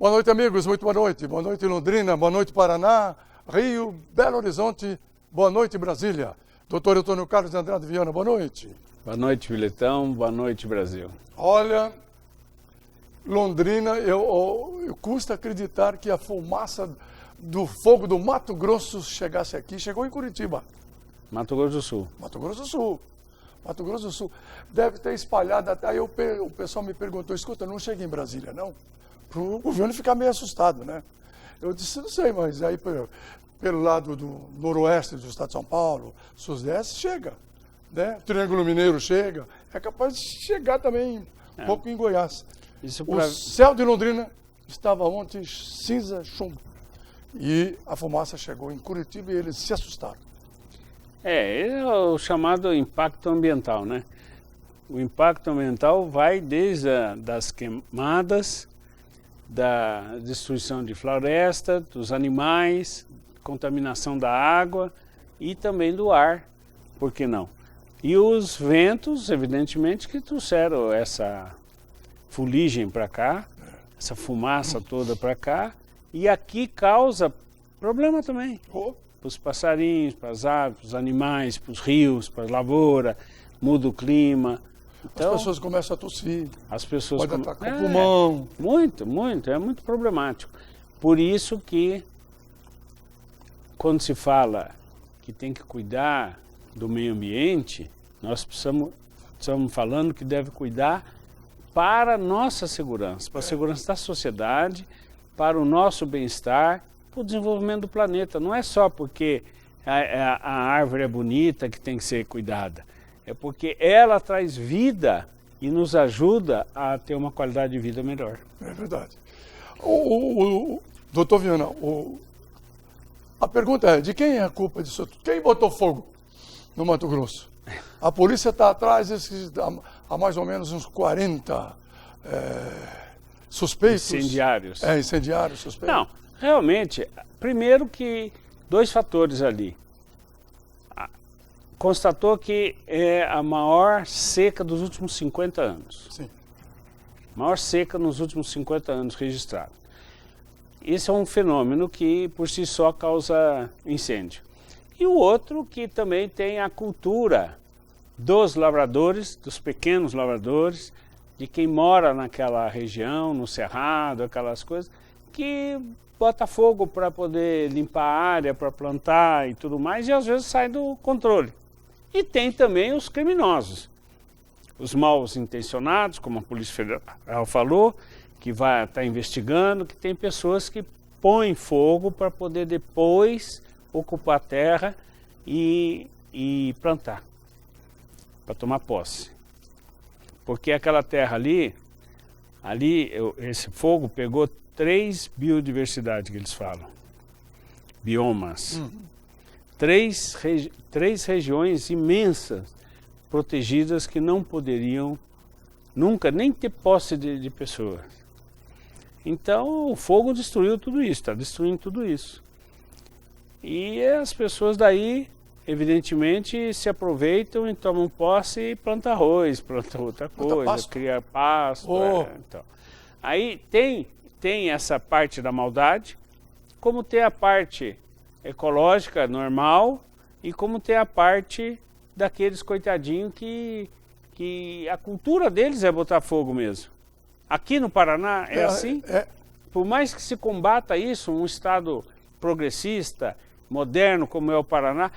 Boa noite, amigos. Muito boa noite. Boa noite, Londrina. Boa noite, Paraná, Rio, Belo Horizonte. Boa noite, Brasília. Doutor Antônio Carlos de Andrade Viana, boa noite. Boa noite, Viletão. Boa noite, Brasil. Olha, Londrina, eu custa acreditar que a fumaça do fogo do Mato Grosso chegasse aqui. Chegou em Curitiba. Mato Grosso do Sul. Mato Grosso do Sul. Mato Grosso do Sul. Deve ter espalhado até. Aí o pessoal me perguntou, escuta, não chega em Brasília, não? Para o governo ficar meio assustado, né? Eu disse, não sei, mas aí pelo lado do noroeste do estado de São Paulo, sudeste, chega. Né? Triângulo Mineiro chega. É capaz de chegar também um pouco em Goiás. O céu de Londrina estava ontem cinza, chumbo. E a fumaça chegou em Curitiba e eles se assustaram. É o chamado impacto ambiental, né? O impacto ambiental vai desde das queimadas, da destruição de floresta, dos animais, contaminação da água e também do ar, por que não? E os ventos, evidentemente, que trouxeram essa fuligem para cá, essa fumaça toda para cá, e aqui causa problema também. Para os passarinhos, para as aves, para os animais, para os rios, para as lavouras, muda o clima. Então, as pessoas começam a tossir. As pessoas podem estar com o pulmão. É muito problemático. Por isso que, quando se fala que tem que cuidar do meio ambiente, nós estamos falando que deve cuidar para a nossa segurança, para a segurança da sociedade, para o nosso bem-estar, para o desenvolvimento do planeta. Não é só porque a árvore é bonita que tem que ser cuidada, é porque ela traz vida e nos ajuda a ter uma qualidade de vida melhor. É verdade. Doutor Viana, a pergunta é, de quem é a culpa disso? Quem botou fogo no Mato Grosso? A polícia está atrás, há mais ou menos uns 40 suspeitos. Incendiários. Incendiários, suspeitos. Não, realmente, primeiro que dois fatores ali. Constatou que é a maior seca dos últimos 50 anos. Sim. Maior seca nos últimos 50 anos registrado. Esse é um fenômeno que por si só causa incêndio. E o outro que também tem a cultura dos lavradores, dos pequenos lavradores, de quem mora naquela região, no cerrado, aquelas coisas, que bota fogo para poder limpar a área, para plantar e tudo mais, e às vezes sai do controle. E tem também os criminosos, os mal intencionados, como a Polícia Federal falou, que está investigando, que tem pessoas que põem fogo para poder depois ocupar a terra e plantar, para tomar posse. Porque aquela terra ali, esse fogo pegou 3 biodiversidades que eles falam, biomas. Três regiões imensas, protegidas, que não poderiam nunca nem ter posse de pessoas. Então o fogo destruiu tudo isso, está destruindo tudo isso. E as pessoas daí, evidentemente, se aproveitam e tomam posse e plantam arroz, plantam outra coisa, cria pasto. Então. Aí tem essa parte da maldade, como tem a parte ecológica normal e como tem a parte daqueles coitadinhos que a cultura deles é botar fogo mesmo. Aqui no Paraná é assim. Por mais que se combata isso, um estado progressista, moderno como é o Paraná,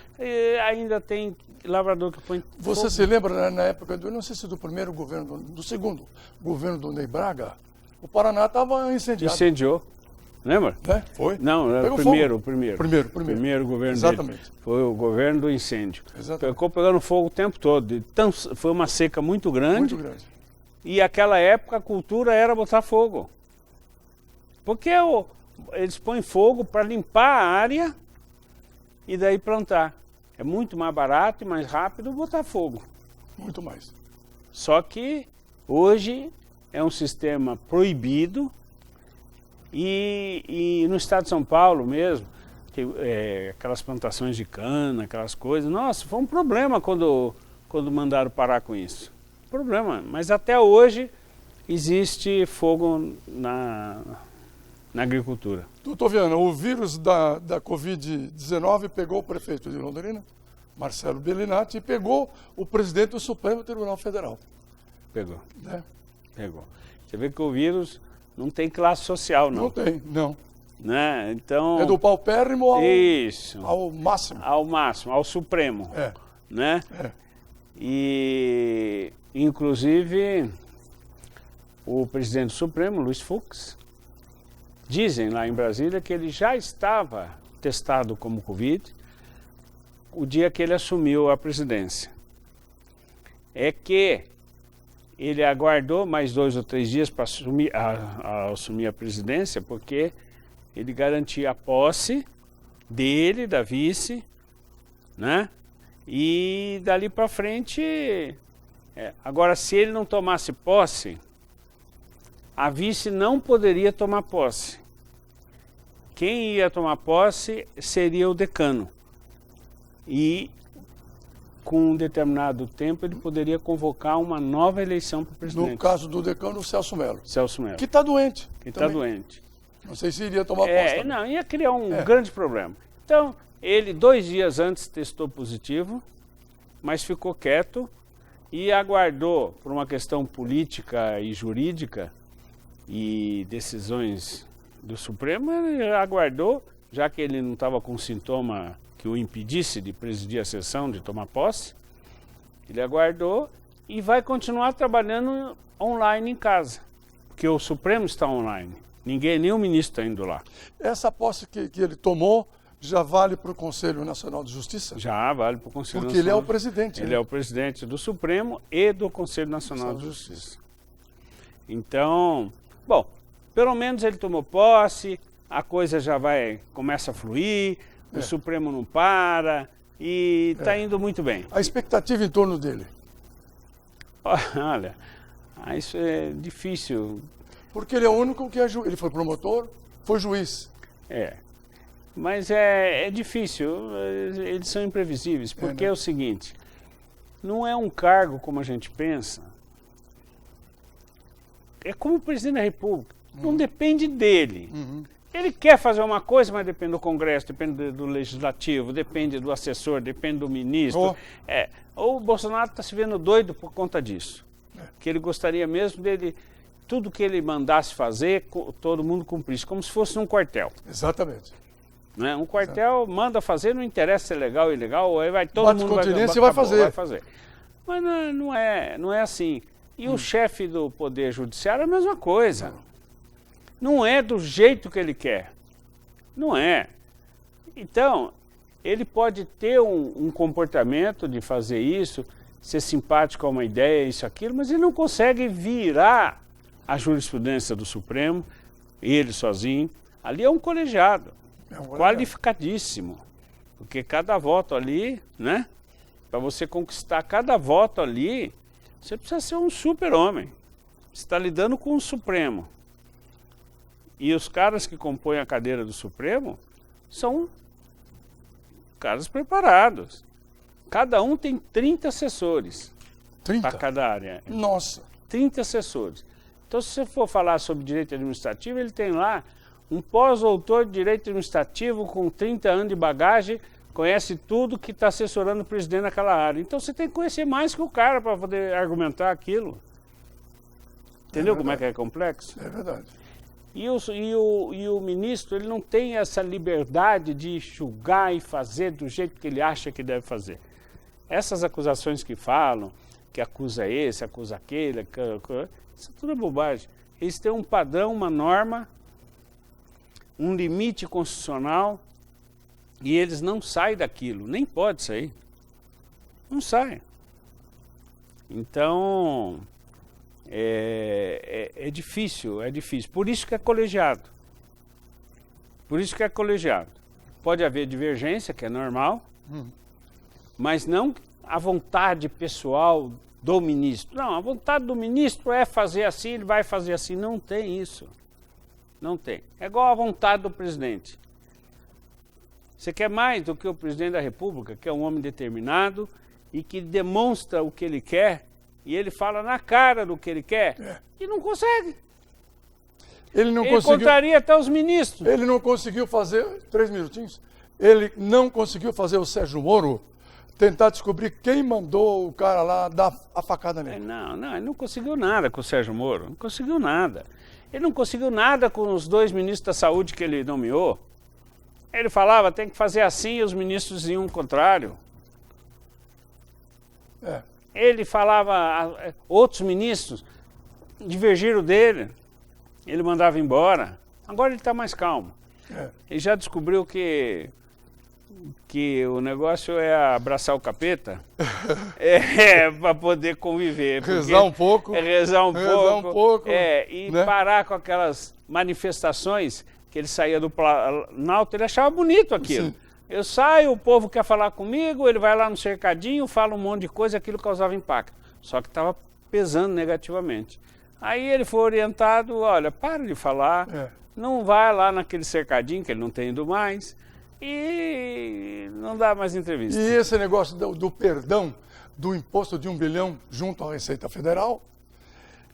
ainda tem lavrador que põe Você fogo. Se lembra, na época, não sei se do primeiro governo, do segundo governo do Ney Braga, o Paraná estava incendiado. Incendiou. Lembra? Foi? Não, era o primeiro governo Exatamente. dele. Foi o governo do incêndio. Exatamente. Ficou pegando fogo o tempo todo. Então, foi uma seca muito grande. Muito grande. E aquela época a cultura era botar fogo. Porque eles põem fogo para limpar a área e daí plantar. É muito mais barato e mais rápido botar fogo. Muito mais. Só que hoje é um sistema proibido. E no estado de São Paulo mesmo, aquelas plantações de cana, aquelas coisas, nossa, foi um problema quando mandaram parar com isso. Problema, mas até hoje existe fogo na agricultura. Doutor Viana, o vírus da Covid-19 pegou o prefeito de Londrina, Marcelo Bellinati, e pegou o presidente do Supremo Tribunal Federal. Pegou. Né? Pegou. Você vê que o vírus não tem classe social, não. Não tem, não. Né? Então, é do paupérrimo isso, ao máximo. Ao máximo, ao Supremo. É. Né? É. E, inclusive, o presidente do Supremo, Luiz Fux, dizem lá em Brasília que ele já estava testado como Covid o dia que ele assumiu a presidência. É que ele aguardou mais 2 ou 3 dias para assumir a presidência, porque ele garantia a posse dele, da vice, né? E dali para frente... Agora, se ele não tomasse posse, a vice não poderia tomar posse. Quem ia tomar posse seria o decano. E, com um determinado tempo, ele poderia convocar uma nova eleição para o presidente. No caso do decano, o Celso Mello. Celso Mello. Que está doente. Que está doente. Não sei se iria tomar posse. Não, ia criar um grande problema. Então, ele 2 dias antes testou positivo, mas ficou quieto e aguardou, por uma questão política e jurídica e decisões do Supremo, ele aguardou, já que ele não estava com sintoma que o impedisse de presidir a sessão, de tomar posse, ele aguardou e vai continuar trabalhando online em casa, porque o Supremo está online, nenhum ministro está indo lá. Essa posse que ele tomou já vale para o Conselho Nacional de Justiça? Já vale para o Conselho Nacional. Porque ele é o presidente. Ele é o presidente do Supremo e do Conselho Nacional de Justiça. Então, bom, pelo menos ele tomou posse, a coisa já começa a fluir, o Supremo não para e está indo muito bem. A expectativa em torno dele? Olha, isso é difícil. Porque ele é o único que ele foi promotor, foi juiz. Mas é difícil, eles são imprevisíveis, porque é o seguinte, não é um cargo como a gente pensa, é como o presidente da República, não depende dele. Ele quer fazer uma coisa, mas depende do Congresso, depende do Legislativo, depende do assessor, depende do ministro. O Bolsonaro está se vendo doido por conta disso, que ele gostaria mesmo dele... Tudo que ele mandasse fazer, todo mundo cumprisse, como se fosse um quartel. Exatamente. Né? Um quartel manda fazer, não interessa se é legal ou ilegal, aí vai todo mundo vai fazer. Mas não é assim. E o chefe do Poder Judiciário é a mesma coisa. Não é do jeito que ele quer. Não é. Então, ele pode ter um comportamento de fazer isso, ser simpático a uma ideia, isso, aquilo, mas ele não consegue virar a jurisprudência do Supremo, ele sozinho. Ali é um colegiado, qualificadíssimo, porque cada voto ali, né, para você conquistar cada voto ali, você precisa ser um super-homem. Você está lidando com o Supremo. E os caras que compõem a cadeira do Supremo são caras preparados. Cada um tem 30 assessores para cada área. Nossa! 30 assessores. Então, se você for falar sobre direito administrativo, ele tem lá um pós-doutor de direito administrativo com 30 anos de bagagem, conhece tudo que está assessorando o presidente naquela área. Então, você tem que conhecer mais que o cara para poder argumentar aquilo. Entendeu como é que é complexo? É verdade. E o ministro, ele não tem essa liberdade de julgar e fazer do jeito que ele acha que deve fazer. Essas acusações que falam, que acusa esse, acusa aquele, isso tudo é bobagem. Eles têm um padrão, uma norma, um limite constitucional e eles não saem daquilo, nem pode sair. Não saem. Então, é difícil. Por isso que é colegiado. Por isso que é colegiado. Pode haver divergência, que é normal, mas não a vontade pessoal do ministro. Não, a vontade do ministro é fazer assim, ele vai fazer assim. Não tem isso. Não tem. É igual a vontade do presidente. Você quer mais do que o presidente da República, que é um homem determinado e que demonstra o que ele quer, e ele fala na cara do que ele quer, e não consegue. Ele não Ele conseguiu... contraria até os ministros. Ele não conseguiu fazer... 3 minutinhos. Ele não conseguiu fazer o Sérgio Moro tentar descobrir quem mandou o cara lá dar a facada nele. Não, ele não conseguiu nada com o Sérgio Moro. Não conseguiu nada. Ele não conseguiu nada com os 2 ministros da saúde que ele nomeou. Ele falava, tem que fazer assim, e os ministros diziam o contrário. Ele falava, outros ministros divergiram dele. Ele mandava embora. Agora ele está mais calmo. Ele já descobriu que o negócio é abraçar o capeta para poder conviver. Rezar um pouco. Rezar um pouco. E né? parar com aquelas manifestações que ele saía do Planalto, ele achava bonito aquilo. Sim. Eu saio, o povo quer falar comigo, ele vai lá no cercadinho, fala um monte de coisa, aquilo causava impacto. Só que estava pesando negativamente. Aí ele foi orientado, olha, para de falar, não vai lá naquele cercadinho, que ele não tem ido mais, e não dá mais entrevista. E esse negócio do perdão do imposto de 1 bilhão junto à Receita Federal...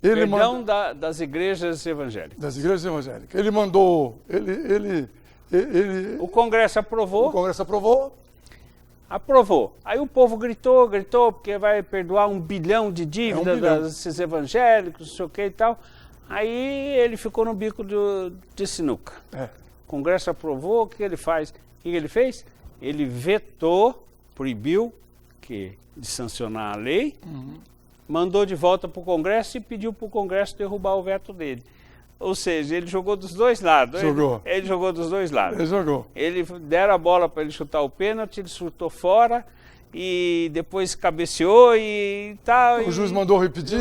Perdão das igrejas evangélicas. Das igrejas evangélicas. Ele mandou... O Congresso aprovou. O Congresso aprovou. Aprovou. Aí o povo gritou, porque vai perdoar 1 bilhão de dívida desses evangélicos, não sei o que e tal. Aí ele ficou no bico de sinuca. O Congresso aprovou, o que ele faz? O que ele fez? Ele vetou, proibiu de sancionar a lei, mandou de volta para o Congresso e pediu para o Congresso derrubar o veto dele. Ou seja, ele jogou dos 2 lados. Ele jogou dos 2 lados. Ele jogou. Ele deram a bola para ele chutar o pênalti, ele chutou fora e depois cabeceou e tal. O juiz mandou repetir.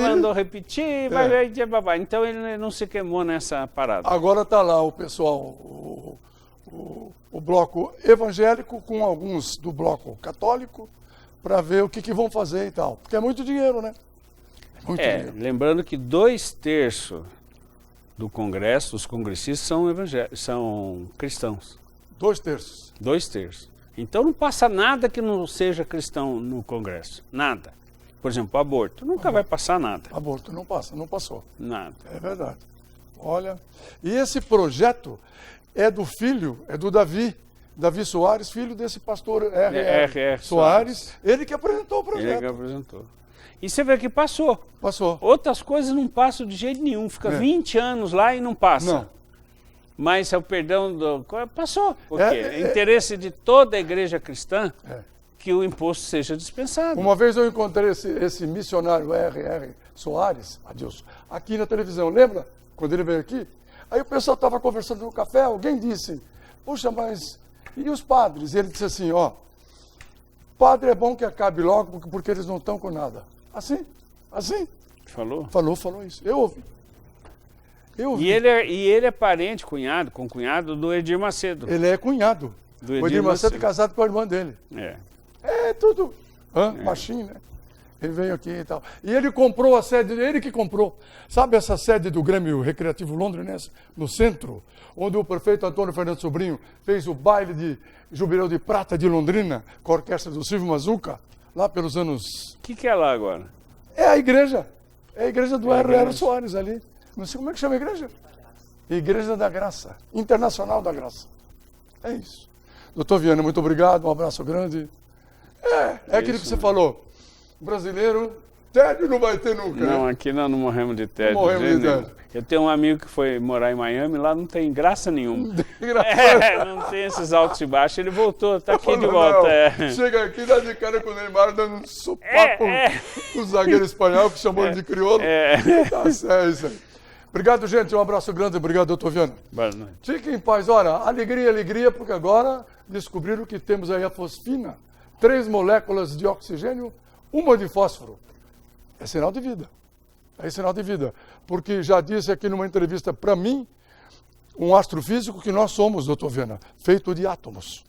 Então ele não se queimou nessa parada. Agora está lá o pessoal, o bloco evangélico com alguns do bloco católico para ver o que vão fazer e tal. Porque é muito dinheiro, né? Muito dinheiro. Lembrando que 2/3 do Congresso, os congressistas são cristãos. 2/3. 2/3. Então não passa nada que não seja cristão no Congresso. Nada. Por exemplo, o aborto. Nunca vai passar nada. Aborto não passa, não passou. Nada. É verdade. Olha, e esse projeto é do filho, é do Davi Soares, filho desse pastor R.R. Soares. Ele que apresentou o projeto. Ele que apresentou. E você vê que passou. Passou. Outras coisas não passam de jeito nenhum. Fica 20 anos lá e não passa. Não. Mas o perdão passou. Porque é interesse de toda a igreja cristã que o imposto seja dispensado. Uma vez eu encontrei esse missionário R.R. Soares, Adilson, aqui na televisão. Lembra? Quando ele veio aqui? Aí o pessoal estava conversando no café, alguém disse, puxa, mas e os padres? E ele disse assim, padre é bom que acabe logo porque eles não estão com nada. Assim? Falou? Falou isso. Eu ouvi. E ele é parente, cunhado do Edir Macedo. Ele é cunhado. O Edir Macedo é casado com a irmã dele. É tudo baixinho, né? Ele veio aqui e tal. E ele comprou a sede, ele que comprou. Sabe essa sede do Grêmio Recreativo Londrinense, no centro, onde o prefeito Antônio Fernando Sobrinho fez o baile de Jubileu de Prata de Londrina, com a orquestra do Silvio Mazuca, lá pelos anos... O que é lá agora? É a igreja. É a igreja do R.R. Soares ali. Não sei como é que chama a igreja. Igreja da Graça. Internacional da Graça. É isso. Doutor Viana, muito obrigado. Um abraço grande. É aquilo que você falou. Brasileiro, tédio não vai ter nunca. Não, né? Aqui nós não morremos de tédio. Não morremos de tédio. Eu tenho um amigo que foi morar em Miami, lá não tem graça nenhuma. Não tem esses altos e baixos. Ele voltou, está aqui de volta. Chega aqui, dá de cara com o Neymar, dando um sopapo com o zagueiro espanhol, que chamou ele de crioulo. Tá certo, isso aí. Obrigado, gente. Um abraço grande. Obrigado, doutor Viana. Boa noite. Fiquem em paz. Olha, alegria, porque agora descobriram que temos aí a fosfina. 3 moléculas de oxigênio, 1 de fósforo. É sinal de vida. É sinal de vida. Porque já disse aqui numa entrevista para mim, um astrofísico, que nós somos, doutor Viana, feito de átomos.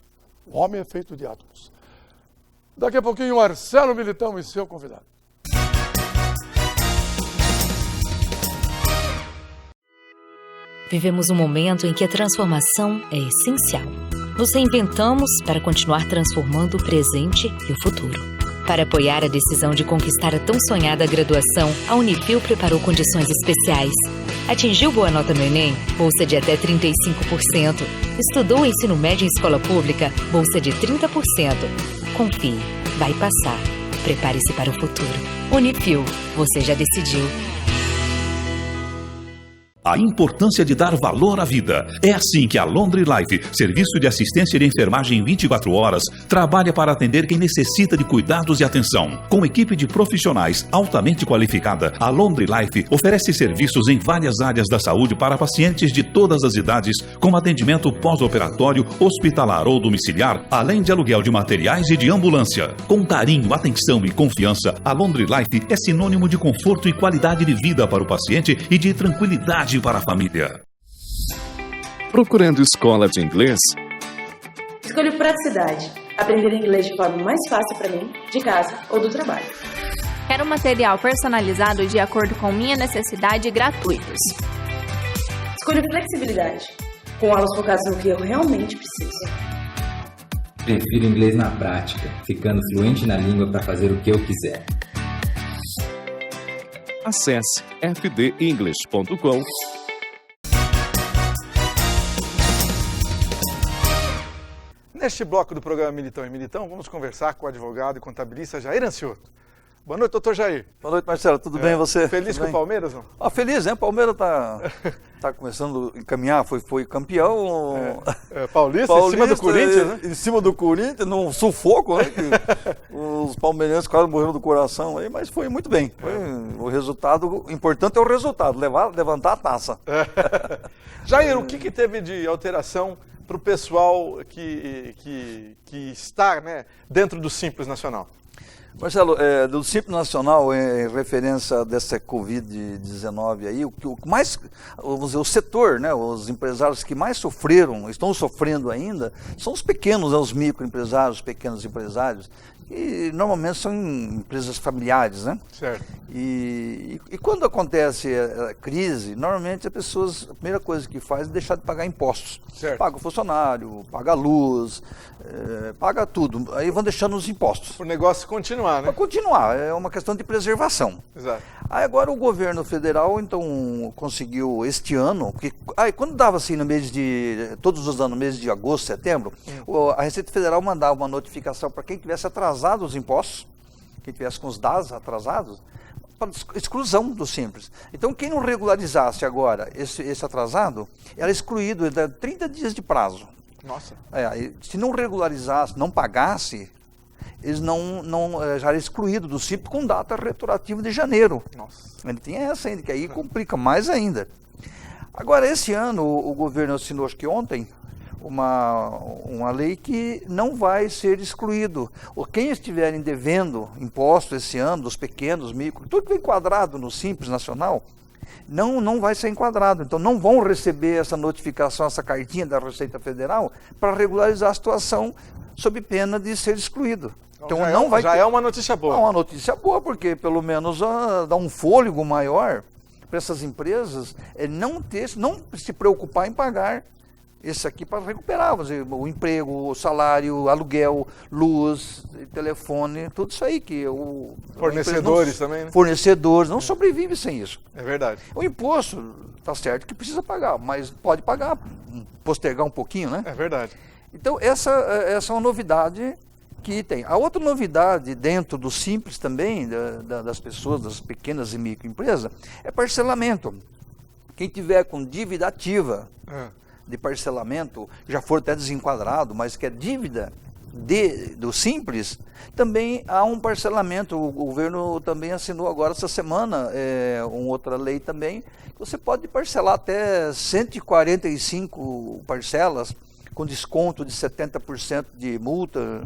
O homem é feito de átomos. Daqui a pouquinho, Marcelo Militão e seu convidado. Vivemos um momento em que a transformação é essencial. Nos reinventamos para continuar transformando o presente e o futuro. Para apoiar a decisão de conquistar a tão sonhada graduação, a Unifil preparou condições especiais. Atingiu boa nota no Enem? Bolsa de até 35%. Estudou ensino médio em escola pública? Bolsa de 30%. Confie, vai passar. Prepare-se para o futuro. Unifil, você já decidiu. A importância de dar valor à vida. É assim que a Laundry Life, serviço de assistência de enfermagem 24 horas, trabalha para atender quem necessita de cuidados e atenção. Com equipe de profissionais altamente qualificada, a Laundry Life oferece serviços em várias áreas da saúde para pacientes de todas as idades, com atendimento pós-operatório, hospitalar ou domiciliar, além de aluguel de materiais e de ambulância. Com carinho, atenção e confiança, a Laundry Life é sinônimo de conforto e qualidade de vida para o paciente e de tranquilidade para a família. Procurando escola de inglês? Escolho praticidade. Aprender inglês de forma mais fácil para mim, de casa ou do trabalho. Quero material personalizado de acordo com minha necessidade e gratuitos. Escolho flexibilidade. Com aulas focadas no que eu realmente preciso. Prefiro inglês na prática, ficando fluente na língua para fazer o que eu quiser. Acesse fdenglish.com. Neste bloco do programa Militão e Militão, vamos conversar com o advogado e contabilista Jair Ancioto. Boa noite, doutor Jair. Boa noite, Marcelo. Tudo bem você? Feliz com o Palmeiras? Não? Feliz, né? O Palmeiras tá começando a encaminhar, foi campeão. Paulista, em cima do Corinthians, né? Em cima do Corinthians, num sufoco, né? Os palmeirenses quase morreram do coração aí, mas foi muito bem. O resultado, o importante é o resultado, levantar a taça. Jair, o que teve de alteração para o pessoal que está, né, dentro do Simples Nacional? Marcelo, do Simples Nacional, em referência dessa Covid-19 aí, o mais, vamos dizer, o setor, né, os empresários que mais sofreram, estão sofrendo ainda, são os pequenos, os microempresários, os pequenos empresários, que normalmente são empresas familiares, né? Certo. E quando acontece a crise, normalmente as pessoas, a primeira coisa que faz é deixar de pagar impostos. Certo. Paga o funcionário, paga a luz, paga tudo, aí vão deixando os impostos. O negócio continuar, né? Para continuar, é uma questão de preservação. Exato. Aí agora o governo federal, então, conseguiu este ano, porque quando dava assim no mês de, todos os anos, no mês de agosto, setembro, a Receita Federal mandava uma notificação para quem tivesse atrasado os impostos, quem tivesse com os dados atrasados, para exclusão do Simples. Então, quem não regularizasse agora esse atrasado, era excluído, era 30 dias de prazo. Nossa. Se não regularizasse, não pagasse, eles já era excluído do Simples com data retroativa de janeiro. Nossa. Ele tem essa ainda, que aí complica mais ainda. Agora, esse ano, o governo assinou, acho que ontem, uma lei que não vai ser excluído. Quem estiverem devendo imposto esse ano, dos pequenos, micro, tudo que é enquadrado no Simples Nacional, não vai ser enquadrado. Então, não vão receber essa notificação, essa cartinha da Receita Federal para regularizar a situação sob pena de ser excluído. Então, já é uma notícia boa. É uma notícia boa, porque pelo menos dá um fôlego maior para essas empresas não se preocupar em pagar esse aqui para recuperar, o emprego, o salário, aluguel, luz, telefone, tudo isso aí que fornecedores também, né? Fornecedores não sobrevivem sem isso. É verdade. O imposto está certo que precisa pagar, mas pode pagar, postergar um pouquinho, né? É verdade. Então essa é uma novidade que tem. A outra novidade dentro do Simples também, das pessoas, das pequenas e microempresas, é parcelamento. Quem tiver com dívida ativa de parcelamento, já for até desenquadrado, mas que é dívida do Simples, também há um parcelamento. O governo também assinou agora essa semana uma outra lei também, que você pode parcelar até 145 parcelas, com desconto de 70% de multa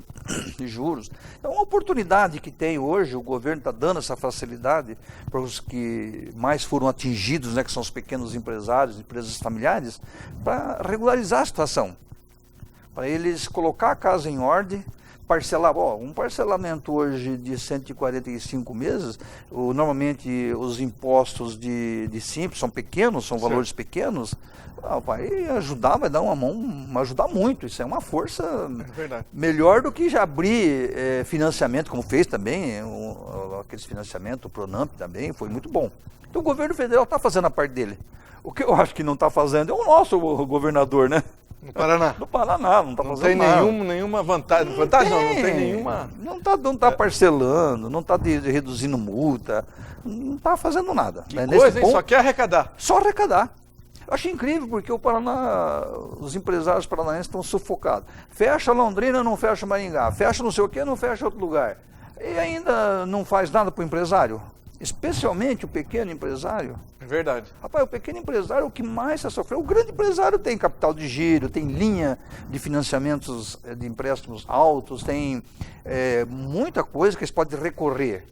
de juros. Então, uma oportunidade que tem hoje, o governo está dando essa facilidade para os que mais foram atingidos, né, que são os pequenos empresários, empresas familiares, para regularizar a situação, para eles colocar a casa em ordem, parcelar, um parcelamento hoje de 145 meses, normalmente os impostos de Simples são pequenos, são valores pequenos, vai ajudar, vai dar uma mão, vai ajudar muito, isso é uma força melhor do que já abrir financiamento, como fez também, aqueles financiamentos, o Pronamp também, foi muito bom. Então o governo federal está fazendo a parte dele. O que eu acho que não está fazendo é o nosso governador, né? No Paraná. No Paraná, não está fazendo nada. Não tem nenhuma vantagem. Não tem nenhuma. Não está parcelando, não está reduzindo multa, não está fazendo nada. Que coisa, hein? Só quer arrecadar. Só arrecadar. Eu acho incrível, porque o Paraná, os empresários paranaenses estão sufocados. Fecha Londrina, não fecha Maringá. Fecha não sei o quê, não fecha outro lugar. E ainda não faz nada para o empresário. Especialmente o pequeno empresário. É verdade. Rapaz, o pequeno empresário é o que mais está sofrendo. O grande empresário tem capital de giro, tem linha de financiamentos de empréstimos altos, tem muita coisa que eles podem recorrer.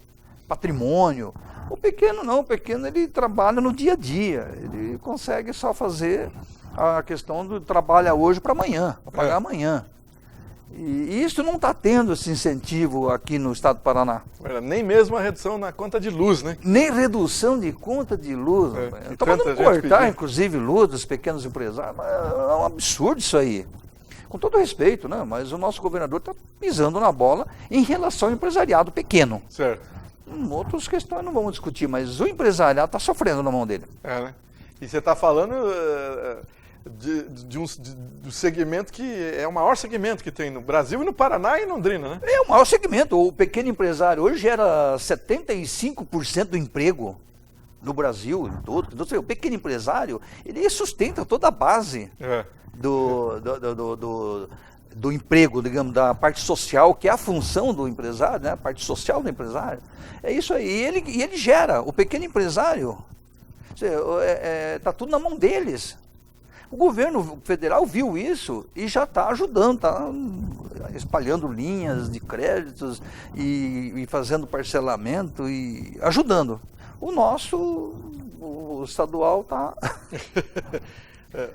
Patrimônio. O pequeno não, o pequeno ele trabalha no dia a dia. Ele consegue só fazer a questão do trabalha hoje para amanhã, para pagar amanhã. E isso não está tendo esse incentivo aqui no estado do Paraná. Nem mesmo a redução na conta de luz, né? Nem redução de conta de luz. Está mandando cortar, inclusive, luz dos pequenos empresários. É um absurdo isso aí. Com todo respeito, né? Mas o nosso governador está pisando na bola em relação ao empresariado pequeno. Certo. Outras questões não vamos discutir, mas o empresariado está sofrendo na mão dele. Né? E você está falando do segmento que é o maior segmento que tem no Brasil e no Paraná e em Londrina, né? É o maior segmento. O pequeno empresário hoje gera 75% do emprego no Brasil todo. Então, o pequeno empresário, ele sustenta toda a base do emprego, digamos, da parte social, que é a função do empresário, né? A parte social do empresário. É isso aí. E ele gera. O pequeno empresário, está tudo na mão deles. O governo federal viu isso e já está ajudando, está espalhando linhas de créditos e fazendo parcelamento e ajudando. O estadual está...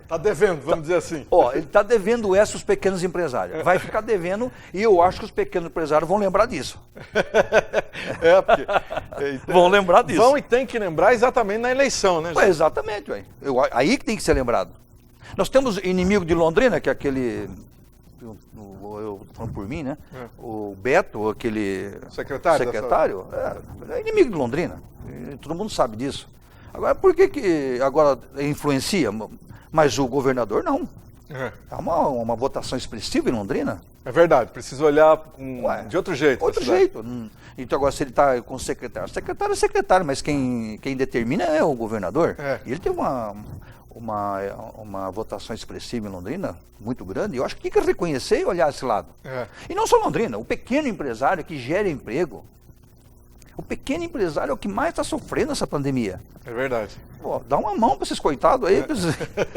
Está devendo, vamos dizer assim. Ele está devendo aos pequenos empresários. Vai ficar devendo e eu acho que os pequenos empresários vão lembrar disso. Vão lembrar disso. Vão e tem que lembrar exatamente na eleição, né? Exatamente. Aí que tem que ser lembrado. Nós temos inimigo de Londrina, que é aquele... Eu falando por mim, né? O Beto, aquele secretário é inimigo de Londrina. Todo mundo sabe disso. Agora, por que agora influencia? Mas o governador não. É uma votação expressiva em Londrina. É verdade, precisa olhar de outro jeito. Outro jeito. Então agora se ele está com o secretário. O secretário é secretário, mas quem determina é o governador. E ele tem uma votação expressiva em Londrina, muito grande. Eu acho que tem que reconhecer e olhar esse lado. E não só Londrina, o pequeno empresário que gera emprego. O pequeno empresário é o que mais está sofrendo essa pandemia. É verdade. Dá uma mão para esses coitados aí,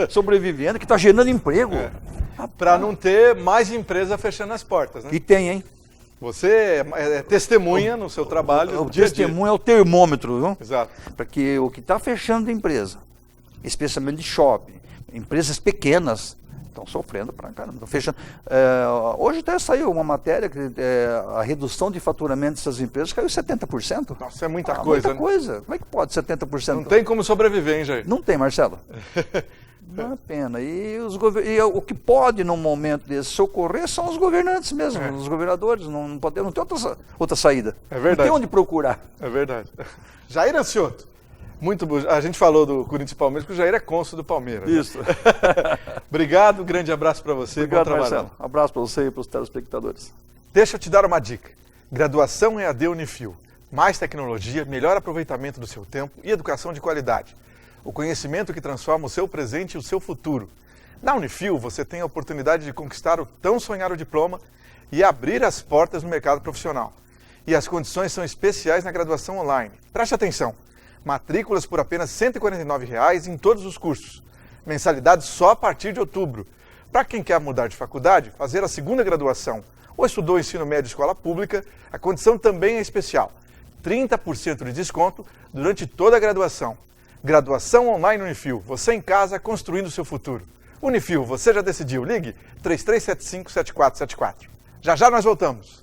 sobrevivendo, que está gerando emprego. Para não ter mais empresa fechando as portas, né? E tem, hein? Você é testemunha no seu trabalho. O testemunha é o termômetro, viu? Exato. Porque o que está fechando de empresa, especialmente de shopping, empresas pequenas, estão sofrendo pra caramba, estão fechando. Hoje até saiu uma matéria que a redução de faturamento dessas empresas caiu 70%. Nossa, é muita coisa. Muita coisa. Como é que pode 70%? Não tem como sobreviver, hein, Jair? Não tem, Marcelo. Não é uma pena. E o que pode, num momento desse, socorrer são os governantes mesmo, os governadores. Não tem outra saída. É verdade. Não tem onde procurar. É verdade. Jair Ancioto. A gente falou do Corinthians e Palmeiras, porque o Jair é cônsul do Palmeiras. Isso. Né? Obrigado, grande abraço para você. Obrigado, Marcelo. Um abraço para você e para os telespectadores. Deixa eu te dar uma dica. Graduação EAD Unifil. Mais tecnologia, melhor aproveitamento do seu tempo e educação de qualidade. O conhecimento que transforma o seu presente e o seu futuro. Na Unifil, você tem a oportunidade de conquistar o tão sonhado diploma e abrir as portas no mercado profissional. E as condições são especiais na graduação online. Preste atenção. Matrículas por apenas R$ 149,00 em todos os cursos. Mensalidades só a partir de outubro. Para quem quer mudar de faculdade, fazer a segunda graduação ou estudou ensino médio e escola pública, a condição também é especial. 30% de desconto durante toda a graduação. Graduação online Unifil. Você em casa construindo o seu futuro. Unifil, você já decidiu. Ligue 3375-7474. Já já nós voltamos.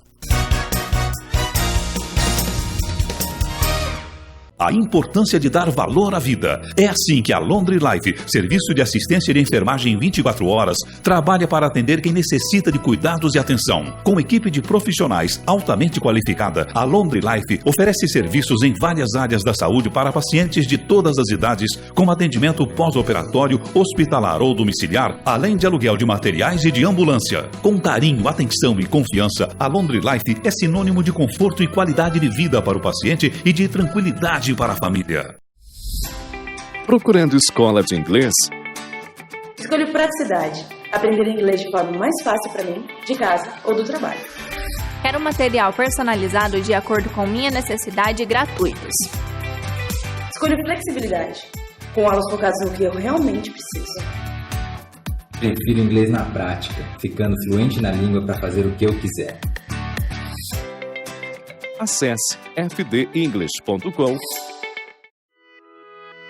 A importância de dar valor à vida. É assim que a Laundry Life, serviço de assistência de enfermagem 24 horas, trabalha para atender quem necessita de cuidados e atenção. Com equipe de profissionais altamente qualificada, a Laundry Life oferece serviços em várias áreas da saúde para pacientes de todas as idades, como atendimento pós-operatório, hospitalar ou domiciliar, além de aluguel de materiais e de ambulância. Com carinho, atenção e confiança, a Laundry Life é sinônimo de conforto e qualidade de vida para o paciente e de tranquilidade para a família. Procurando escola de inglês? Escolho praticidade. Aprender inglês de forma mais fácil para mim, de casa ou do trabalho. Quero material personalizado de acordo com minha necessidade e gratuitos. Escolho flexibilidade. Com aulas focadas no que eu realmente preciso. Prefiro inglês na prática, ficando fluente na língua para fazer o que eu quiser. Acesse fdenglish.com.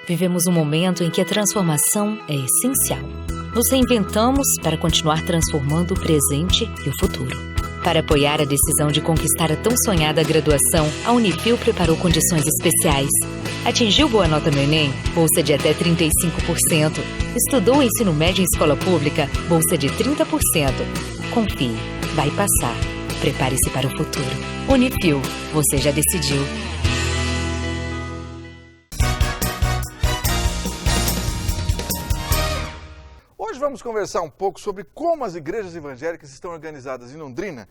Vivemos um momento em que a transformação é essencial. Nos reinventamos para continuar transformando o presente e o futuro. Para apoiar a decisão de conquistar a tão sonhada graduação, a Unifil preparou condições especiais. Atingiu boa nota no Enem? Bolsa de até 35%. Estudou ensino médio em escola pública? Bolsa de 30%. Confie, vai passar. Prepare-se para o futuro. Unifil, você já decidiu. Hoje vamos conversar um pouco sobre como as igrejas evangélicas estão organizadas em Londrina.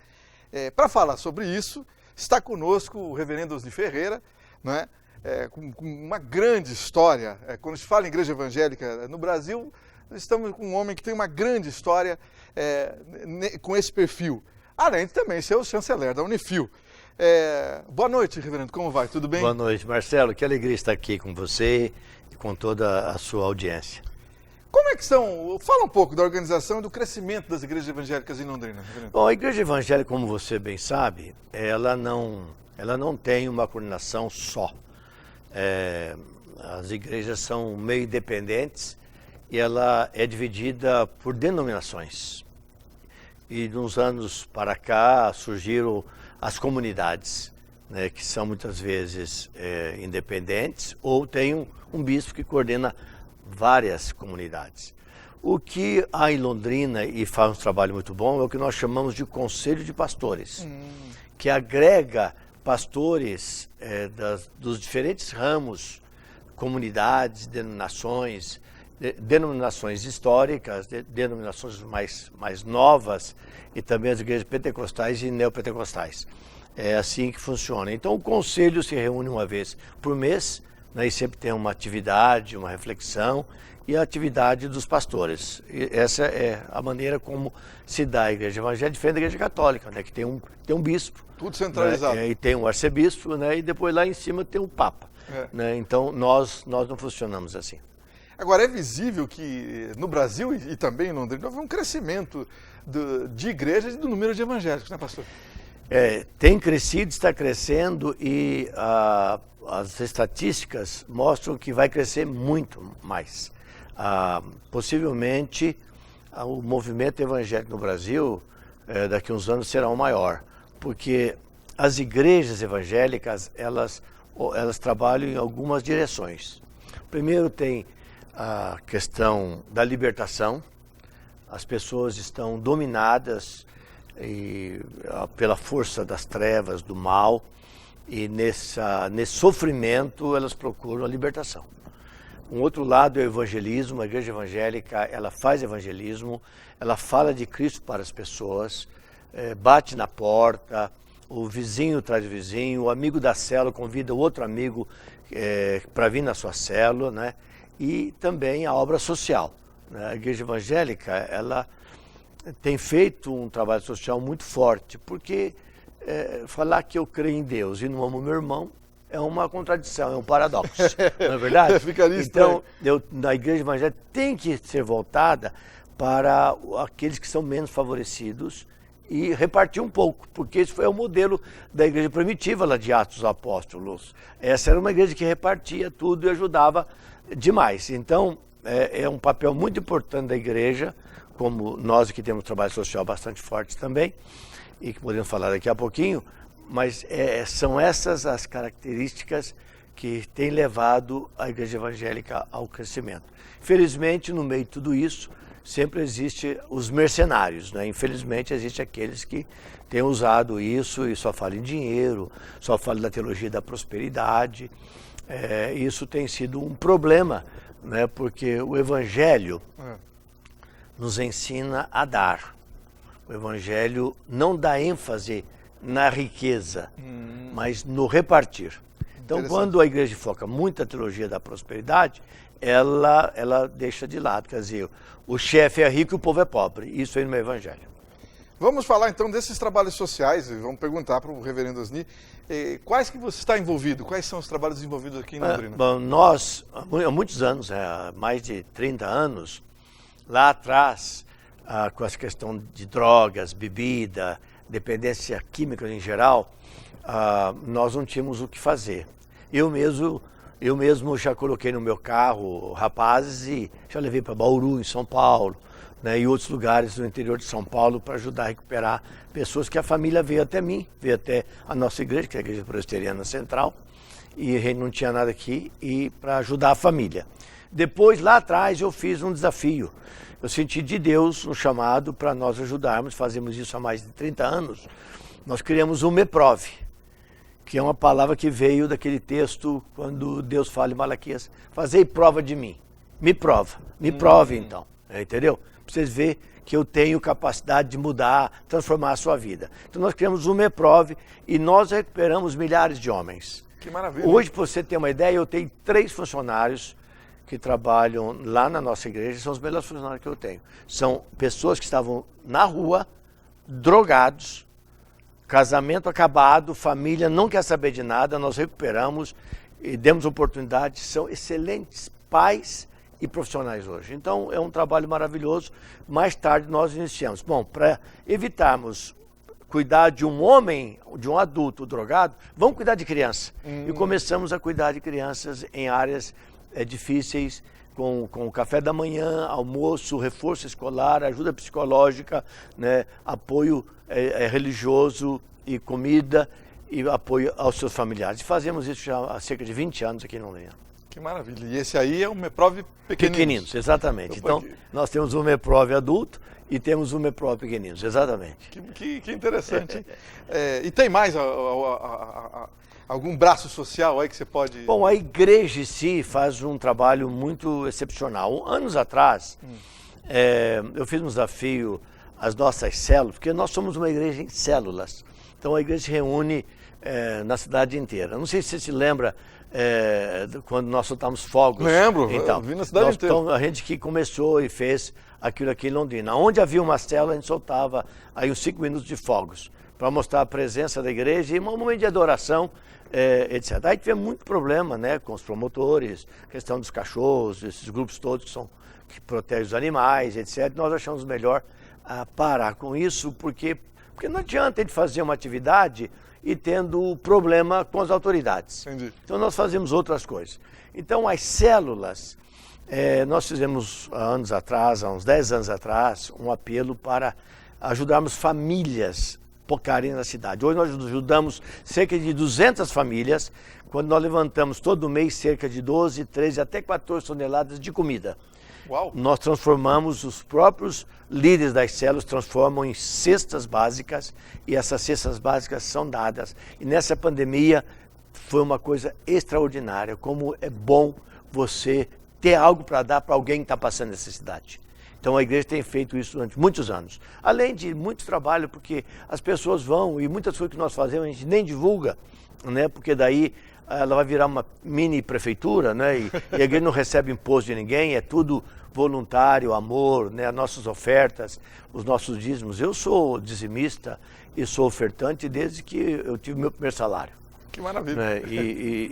Para falar sobre isso, está conosco o reverendo Osni Ferreira, não é? Com uma grande história. Quando se fala em igreja evangélica no Brasil, estamos com um homem que tem uma grande história com esse perfil. Além de também ser o chanceler da Unifil. Boa noite, reverendo, como vai? Tudo bem? Boa noite, Marcelo. Que alegria estar aqui com você e com toda a sua audiência. Como é que são? Fala um pouco da organização e do crescimento das igrejas evangélicas em Londrina, reverendo. Bom, a igreja evangélica, como você bem sabe, ela não tem uma coordenação só. As igrejas são meio independentes e ela é dividida por denominações. E de uns anos para cá surgiram as comunidades, né, que são muitas vezes independentes, ou tem um bispo que coordena várias comunidades. O que há em Londrina, e faz um trabalho muito bom, é o que nós chamamos de Conselho de Pastores, que agrega pastores dos diferentes ramos, comunidades, denominações históricas, denominações mais novas e também as igrejas pentecostais e neopentecostais. É assim que funciona. Então o conselho se reúne uma vez por mês, né, e sempre tem uma atividade, uma reflexão e a atividade dos pastores. E essa é a maneira como se dá a igreja evangélica, diferente da igreja católica, né, que tem um bispo. Tudo centralizado. Né, e tem um arcebispo, né, e depois lá em cima tem um papa. Né, então nós não funcionamos assim. Agora, é visível que no Brasil e também em Londrina houve um crescimento de igrejas e do número de evangélicos, né, pastor? Tem crescido, está crescendo e as estatísticas mostram que vai crescer muito mais. Possivelmente, o movimento evangélico no Brasil, daqui a uns anos, será o maior, porque as igrejas evangélicas, elas trabalham em algumas direções. Primeiro tem a questão da libertação. As pessoas estão dominadas pela força das trevas, do mal, e nesse sofrimento elas procuram a libertação. Um outro lado é o evangelismo. A igreja evangélica, ela faz evangelismo, ela fala de Cristo para as pessoas, bate na porta, o vizinho traz o vizinho, o amigo da célula convida o outro amigo para vir na sua célula, né? E também a obra social. A igreja evangélica, ela tem feito um trabalho social muito forte, porque falar que eu creio em Deus e não amo meu irmão é uma contradição, é um paradoxo, não é verdade? Ficaria estranho. Então, a igreja evangélica tem que ser voltada para aqueles que são menos favorecidos e repartir um pouco, porque esse foi o modelo da igreja primitiva lá de Atos dos Apóstolos. Essa era uma igreja que repartia tudo e ajudava demais. Então, é um papel muito importante da igreja como nós aqui temos um trabalho social bastante forte também, e que podemos falar daqui a pouquinho, mas são essas as características que têm levado a igreja evangélica ao crescimento. Infelizmente, no meio de tudo isso, sempre existe os mercenários, né? Infelizmente, existe aqueles que têm usado isso e só falam em dinheiro, só falam da teologia da prosperidade. Isso tem sido um problema, né? Porque o Evangelho nos ensina a dar. O Evangelho não dá ênfase na riqueza, mas no repartir. Então, quando a igreja foca muito na teologia da prosperidade, ela deixa de lado. Quer dizer, o chefe é rico e o povo é pobre. Isso aí no Evangelho. Vamos falar então desses trabalhos sociais e vamos perguntar para o reverendo Osni, quais que você está envolvido? Quais são os trabalhos envolvidos aqui em Londrina? Bom, nós, há muitos anos, há mais de 30 anos, lá atrás, com essa questão de drogas, bebida, dependência química em geral, nós não tínhamos o que fazer. Eu mesmo já coloquei no meu carro rapazes e já levei para Bauru, em São Paulo, né, e outros lugares no interior de São Paulo para ajudar a recuperar pessoas que a família veio até mim, veio até a nossa igreja, que é a Igreja Presbiteriana Central, e a gente não tinha nada aqui, e para ajudar a família. Depois, lá atrás, eu fiz um desafio. Eu senti de Deus um chamado para nós ajudarmos, fazemos isso há mais de 30 anos. Nós criamos o MEPROV, que é uma palavra que veio daquele texto quando Deus fala em Malaquias, fazei prova de mim, me prove então, entendeu? Para vocês verem que eu tenho capacidade de mudar, transformar a sua vida. Então nós criamos o MEPROV e nós recuperamos milhares de homens. Que maravilha. Hoje, para você ter uma ideia, eu tenho 3 funcionários que trabalham lá na nossa igreja, são os melhores funcionários que eu tenho. São pessoas que estavam na rua, drogados, casamento acabado, família não quer saber de nada, nós recuperamos e demos oportunidade, são excelentes pais e profissionais hoje. Então é um trabalho maravilhoso. Mais tarde nós iniciamos. Bom, para evitarmos cuidar de um homem, de um adulto drogado, vamos cuidar de criança. E começamos a cuidar de crianças em áreas difíceis, com café da manhã, almoço, reforço escolar, ajuda psicológica, né, apoio religioso e comida e apoio aos seus familiares. E fazemos isso já há cerca de 20 anos aqui em Londrina. Que maravilha. E esse aí é o MEPROV pequeninos. Pequeninos, exatamente. Então, nós temos o MEPROV adulto e temos o MEPROV pequeninos, exatamente. Que interessante, hein? E tem mais algum braço social aí que você pode... Bom, a igreja em si faz um trabalho muito excepcional. Anos atrás, eu fiz um desafio às nossas células, porque nós somos uma igreja em células. Então a igreja se reúne na cidade inteira. Não sei se você se lembra quando nós soltamos fogos. Lembro, então, vi na cidade inteira. Então a gente que começou e fez aquilo aqui em Londrina. Onde havia uma célula, a gente soltava aí uns 5 minutos de fogos, para mostrar a presença da igreja e um momento de adoração, etc. Aí tivemos muito problema, né, com os promotores, questão dos cachorros, esses grupos todos que protegem os animais, etc. Nós achamos melhor parar com isso, porque não adianta ele fazer uma atividade e tendo problema com as autoridades. Entendi. Então nós fazemos outras coisas. Então as células, nós fizemos há uns 10 anos atrás, um apelo para ajudarmos famílias Pocarina na cidade. Hoje nós ajudamos cerca de 200 famílias, quando nós levantamos todo mês cerca de 12, 13, até 14 toneladas de comida. Uau. Nós transformamos, os próprios líderes das células transformam em cestas básicas e essas cestas básicas são dadas. E nessa pandemia foi uma coisa extraordinária, como é bom você ter algo para dar para alguém que está passando necessidade. Então a igreja tem feito isso durante muitos anos. Além de muito trabalho, porque as pessoas vão e muitas coisas que nós fazemos a gente nem divulga, né? Porque daí ela vai virar uma mini prefeitura, né? E a igreja não recebe imposto de ninguém, é tudo voluntário, amor, né? As nossas ofertas, os nossos dízimos. Eu sou dizimista e sou ofertante desde que eu tive meu primeiro salário. Que maravilha. Né?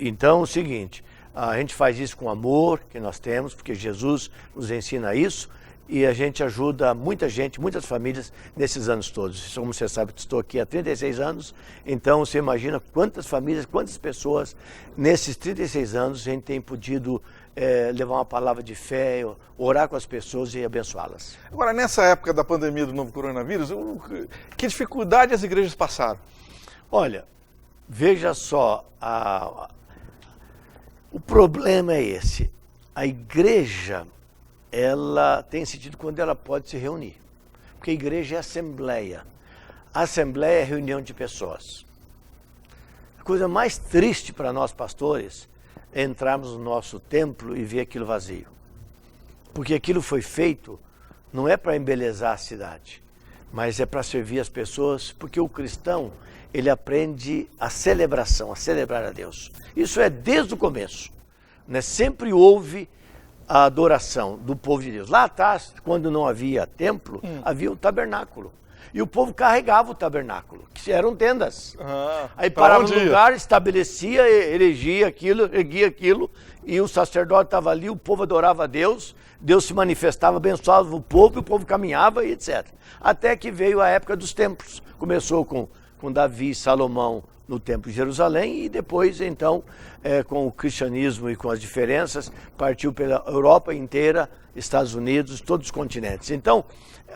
Então é o seguinte, a gente faz isso com amor que nós temos, porque Jesus nos ensina isso. E a gente ajuda muita gente, muitas famílias nesses anos todos. Como você sabe, estou aqui há 36 anos, então você imagina quantas famílias, quantas pessoas nesses 36 anos a gente tem podido levar uma palavra de fé, orar com as pessoas e abençoá-las. Agora, nessa época da pandemia do novo coronavírus, que dificuldade as igrejas passaram? Olha, veja só, o problema é esse. A igreja, ela tem sentido quando ela pode se reunir. Porque a igreja é assembleia. A assembleia é reunião de pessoas. A coisa mais triste para nós pastores é entrarmos no nosso templo e ver aquilo vazio. Porque aquilo foi feito não é para embelezar a cidade, mas é para servir as pessoas, porque o cristão, ele aprende a celebração, a celebrar a Deus. Isso é desde o começo. Né? Sempre houve a adoração do povo de Deus. Lá atrás, quando não havia templo, havia um tabernáculo. E o povo carregava o tabernáculo, que eram tendas. Aí parava no lugar, estabelecia, erigia aquilo, erguia aquilo, e o sacerdote estava ali, o povo adorava a Deus, Deus se manifestava, abençoava o povo, e o povo caminhava e etc. Até que veio a época dos templos. Começou com Davi e Salomão no templo de Jerusalém, e depois, então, com o cristianismo e com as diferenças, partiu pela Europa inteira, Estados Unidos, todos os continentes. Então,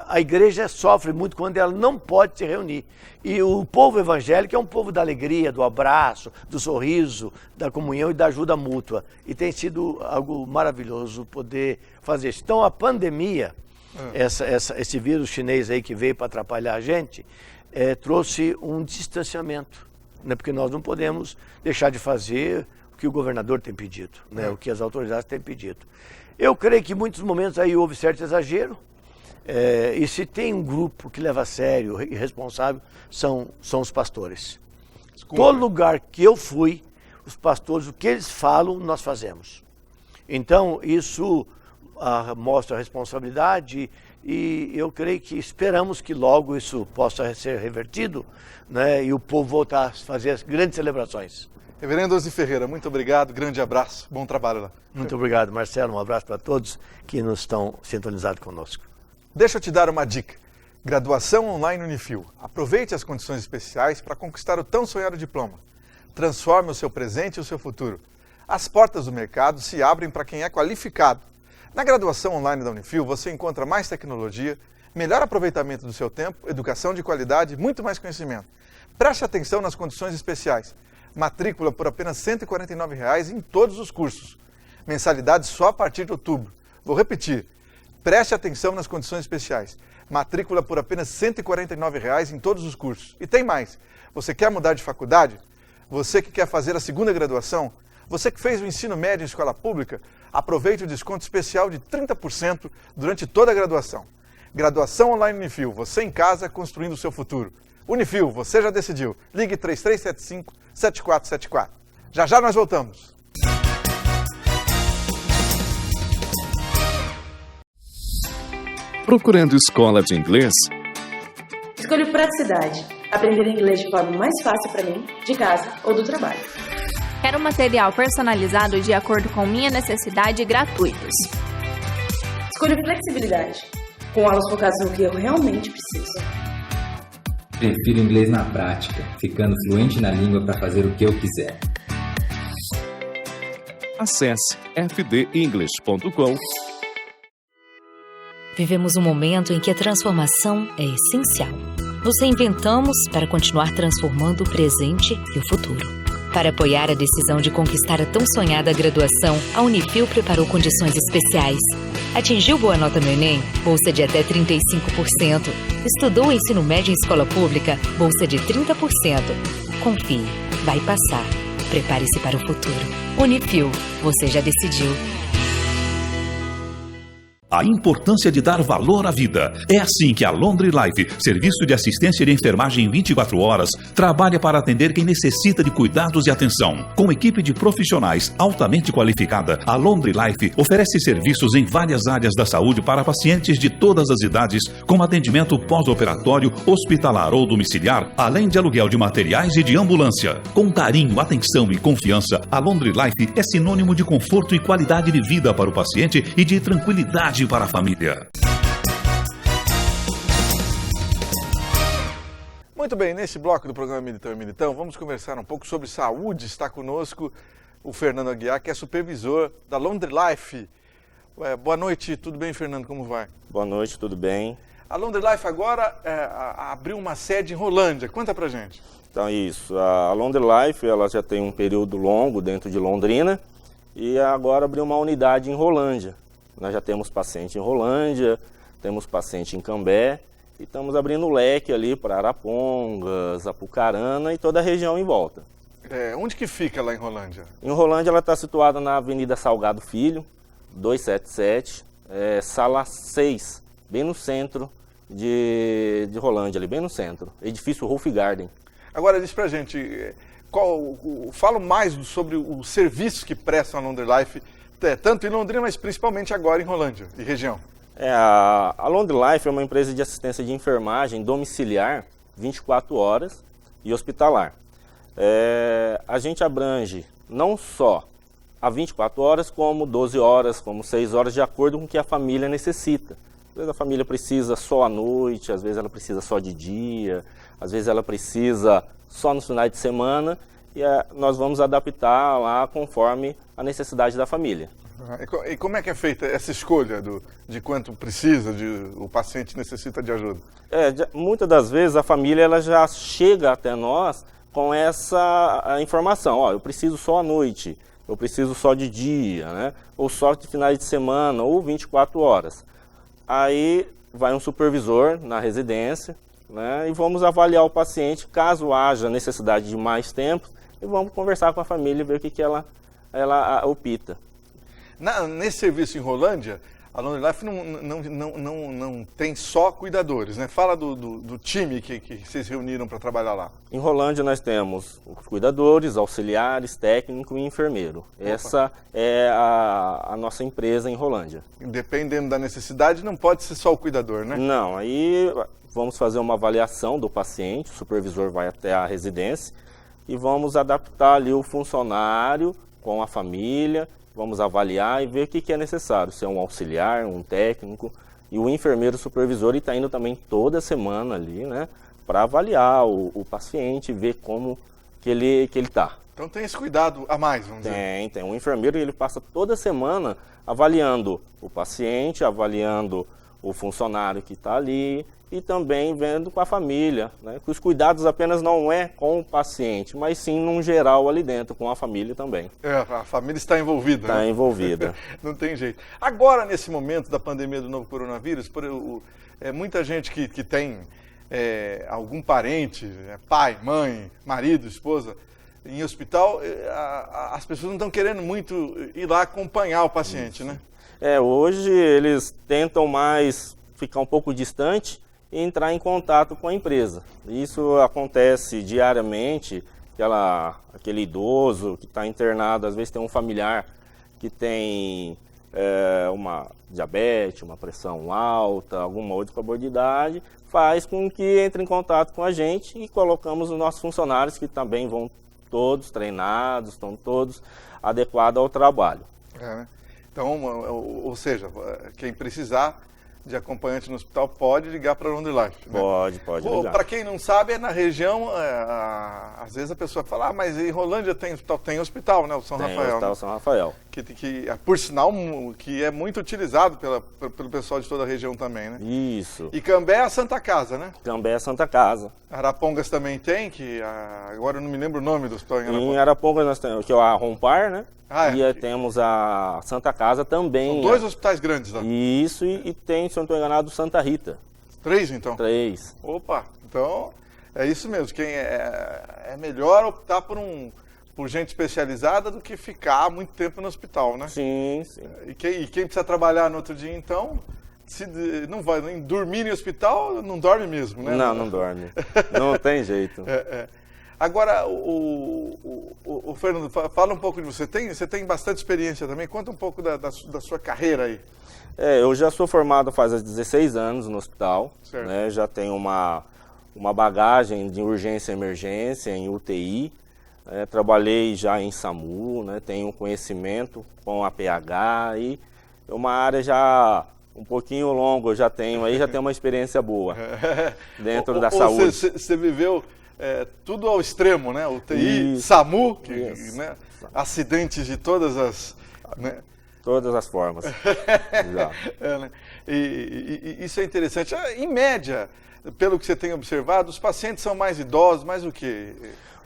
a igreja sofre muito quando ela não pode se reunir. E o povo evangélico é um povo da alegria, do abraço, do sorriso, da comunhão e da ajuda mútua. E tem sido algo maravilhoso poder fazer isso. Então, a pandemia, esse vírus chinês aí que veio para atrapalhar a gente, trouxe um distanciamento, né? Porque nós não podemos deixar de fazer o que o governador tem pedido, né? O que as autoridades têm pedido. Eu creio que em muitos momentos aí houve certo exagero, e se tem um grupo que leva a sério e responsável, são os pastores. Todo lugar que eu fui, os pastores, o que eles falam, nós fazemos. Então, isso mostra a responsabilidade, e eu creio que esperamos que logo isso possa ser revertido, né, e o povo voltar a fazer as grandes celebrações. Reverendo Ozzy Ferreira, muito obrigado, grande abraço, bom trabalho lá. Muito obrigado, Marcelo, um abraço para todos que nos estão sintonizados conosco. Deixa eu te dar uma dica. Graduação online Unifil. Aproveite as condições especiais para conquistar o tão sonhado diploma. Transforme o seu presente e o seu futuro. As portas do mercado se abrem para quem é qualificado. Na graduação online da Unifil, você encontra mais tecnologia, melhor aproveitamento do seu tempo, educação de qualidade e muito mais conhecimento. Preste atenção nas condições especiais. Matrícula por apenas R$ 149,00 em todos os cursos. Mensalidade só a partir de outubro. Vou repetir. Preste atenção nas condições especiais. Matrícula por apenas R$ 149,00 em todos os cursos. E tem mais. Você quer mudar de faculdade? Você que quer fazer a segunda graduação? Você que fez o ensino médio em escola pública? Aproveite o desconto especial de 30% durante toda a graduação. Graduação online Unifil. Você em casa construindo o seu futuro. Unifil, você já decidiu. Ligue 3375-7474. Já já nós voltamos. Procurando escola de inglês? Escolho praticidade. Aprender inglês de forma mais fácil para mim, de casa ou do trabalho. Quero material personalizado de acordo com minha necessidade e gratuitos. Escolho flexibilidade. Com aulas focadas no que eu realmente preciso. Prefiro inglês na prática, ficando fluente na língua para fazer o que eu quiser. Acesse fdenglish.com. Vivemos um momento em que a transformação é essencial. Nos reinventamos para continuar transformando o presente e o futuro. Para apoiar a decisão de conquistar a tão sonhada graduação, a Unifil preparou condições especiais. Atingiu boa nota no Enem? Bolsa de até 35%. Estudou ensino médio em escola pública? Bolsa de 30%. Confie, vai passar. Prepare-se para o futuro. Unifil, você já decidiu. A importância de dar valor à vida. É assim que a Laundry Life, serviço de assistência de enfermagem 24 horas, trabalha para atender quem necessita de cuidados e atenção. Com equipe de profissionais altamente qualificada, a Laundry Life oferece serviços em várias áreas da saúde para pacientes de todas as idades, com atendimento pós-operatório, hospitalar ou domiciliar, além de aluguel de materiais e de ambulância. Com carinho, atenção e confiança, a Laundry Life é sinônimo de conforto e qualidade de vida para o paciente e de tranquilidade para a família. Muito bem, nesse bloco do programa Militão e Militão, vamos conversar um pouco sobre saúde. Está conosco o Fernando Aguiar, que é supervisor da Laundry Life. Boa noite, tudo bem, Fernando? Como vai? Boa noite, tudo bem. A Laundry Life agora abriu uma sede em Rolândia. Conta pra gente. Então, isso. A Laundry Life ela já tem um período longo dentro de Londrina e agora abriu uma unidade em Rolândia. Nós já temos paciente em Rolândia, temos paciente em Cambé e estamos abrindo o leque ali para Arapongas, Apucarana e toda a região em volta. Onde que fica lá em Rolândia? Em Rolândia ela está situada na Avenida Salgado Filho, 277, sala 6, bem no centro de Rolândia, ali bem no centro, edifício Roof Garden. Agora diz pra gente, fala mais sobre os serviços que prestam a Laundry Life, tanto em Londrina, mas principalmente agora em Rolândia e região. A Laundry Life é uma empresa de assistência de enfermagem domiciliar, 24 horas e hospitalar. A gente abrange não só a 24 horas, como 12 horas, como 6 horas, de acordo com o que a família necessita. Às vezes a família precisa só à noite, às vezes ela precisa só de dia, às vezes ela precisa só nos finais de semana, e nós vamos adaptar lá conforme a necessidade da família. E como é que é feita essa escolha de quanto precisa, o paciente necessita de ajuda? Muitas das vezes a família ela já chega até nós com essa informação, eu preciso só à noite, eu preciso só de dia, né? Ou só de finais de semana, ou 24 horas. Aí vai um supervisor na residência, né? E vamos avaliar o paciente, caso haja necessidade de mais tempo, e vamos conversar com a família e ver o que ela opta. Nesse serviço em Rolândia, a Laundry Life não tem só cuidadores, né? Fala do time que vocês reuniram para trabalhar lá. Em Rolândia nós temos os cuidadores, auxiliares, técnico e enfermeiro. Opa. Essa é a nossa empresa em Rolândia. Dependendo da necessidade, não pode ser só o cuidador, né? Não, aí vamos fazer uma avaliação do paciente, o supervisor vai até a residência e vamos adaptar ali o funcionário com a família. Vamos avaliar e ver o que é necessário, se é um auxiliar, um técnico, e o enfermeiro supervisor está indo também toda semana ali, né, para avaliar o paciente, ver como que ele está. Então tem esse cuidado a mais, vamos dizer. Tem. O enfermeiro ele passa toda semana avaliando o paciente, avaliando o funcionário que está ali, e também vendo com a família, né? Que os cuidados apenas não é com o paciente, mas sim num geral ali dentro, com a família também. A família está envolvida. Está envolvida. Não tem jeito. Agora, nesse momento da pandemia do novo coronavírus, muita gente que tem algum parente, pai, mãe, marido, esposa, em hospital, as pessoas não estão querendo muito ir lá acompanhar o paciente, né? Hoje eles tentam mais ficar um pouco distante e entrar em contato com a empresa. Isso acontece diariamente, aquele idoso que está internado, às vezes tem um familiar que tem uma diabetes, uma pressão alta, alguma outra comorbidade, faz com que entre em contato com a gente e colocamos os nossos funcionários que também vão todos treinados, estão todos adequados ao trabalho. Então, ou seja, quem precisar de acompanhante no hospital pode ligar para a Laundry Life, né? Pode ligar. Para quem não sabe, na região, às vezes a pessoa fala, mas em Rolândia tem hospital, né? O São Rafael. Tem o Hospital São Rafael. Que, por sinal, que é muito utilizado pelo pessoal de toda a região também, né? Isso. E Cambé é a Santa Casa, né? Cambé é a Santa Casa. Arapongas também tem, agora eu não me lembro o nome do hospital em Arapongas. Em Arapongas nós temos a Rompar, né? E temos a Santa Casa também. São 2 hospitais grandes lá. Isso, e tem, se eu não estou enganado, Santa Rita. 3, então? 3. Opa, então é isso mesmo. É melhor optar por gente especializada do que ficar muito tempo no hospital, né? Sim. E quem precisa trabalhar no outro dia, então, se não vai dormir em hospital, não dorme mesmo, né? Não dorme. Não tem jeito. Agora, o Fernando, fala um pouco de você. Você tem bastante experiência também. Conta um pouco da sua carreira aí. Eu já sou formado faz 16 anos no hospital. Né? Já tenho uma bagagem de urgência e emergência em UTI. Trabalhei já em SAMU, né? Tenho conhecimento com a PH e uma área já um pouquinho longa, já tenho uma experiência boa dentro da saúde. Você viveu tudo ao extremo, né? UTI, Isso. SAMU, Isso. né? Acidentes de todas as... Né? Todas as formas. Né? E isso é interessante. Em média, pelo que você tem observado, os pacientes são mais idosos, mais o quê?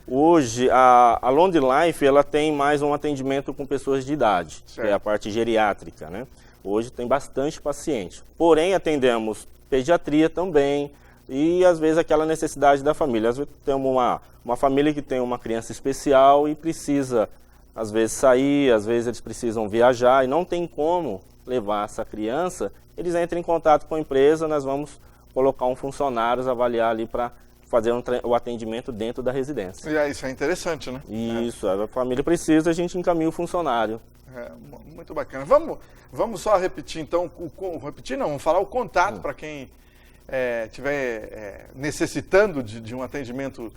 Hoje, a Long Life, ela tem mais um atendimento com pessoas de idade, Certo. que é a parte geriátrica, né? Hoje tem bastante paciente. Porém, atendemos pediatria também e, às vezes, aquela necessidade da família. Às vezes, temos uma família que tem uma criança especial e precisa, às vezes, sair, às vezes eles precisam viajar e não tem como levar essa criança, eles entram em contato com a empresa, nós vamos colocar um funcionário, avaliar ali para fazer o atendimento dentro da residência. E isso é interessante, né? Isso, a família precisa, a gente encaminha o funcionário. Muito bacana. Vamos só repetir, então, vamos falar o contato para quem estiver necessitando de um atendimento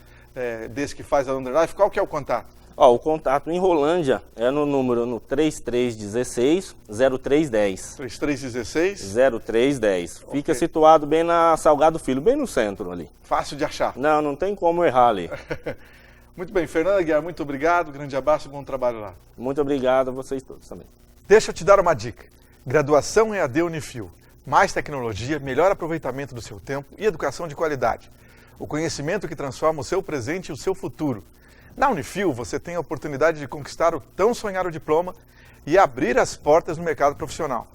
desse que faz a Long Life. Qual que é o contato? O contato em Rolândia é no 3316-0310. 3316? Fica situado bem na Salgado Filho, bem no centro ali. Fácil de achar. Não tem como errar ali. Muito bem, Fernanda Guiar, muito obrigado, grande abraço e bom trabalho lá. Muito obrigado a vocês todos também. Deixa eu te dar uma dica. Graduação EAD Unifil. Mais tecnologia, melhor aproveitamento do seu tempo e educação de qualidade. O conhecimento que transforma o seu presente e o seu futuro. Na Unifil, você tem a oportunidade de conquistar o tão sonhado diploma e abrir as portas no mercado profissional.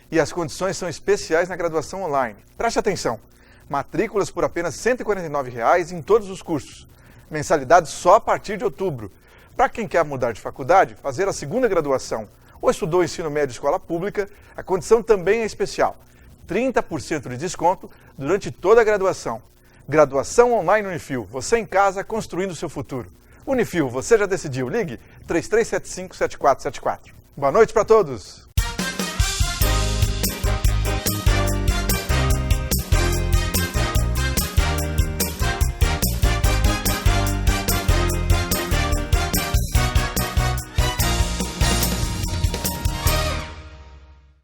E as condições são especiais na graduação online. Preste atenção, matrículas por apenas R$ 149,00 em todos os cursos. Mensalidade só a partir de outubro. Para quem quer mudar de faculdade, fazer a segunda graduação ou estudou ensino médio e escola pública, a condição também é especial. 30% de desconto durante toda a graduação. Graduação online Unifil, você em casa construindo o seu futuro. Unifil, você já decidiu? Ligue 3375-7474. Boa noite para todos!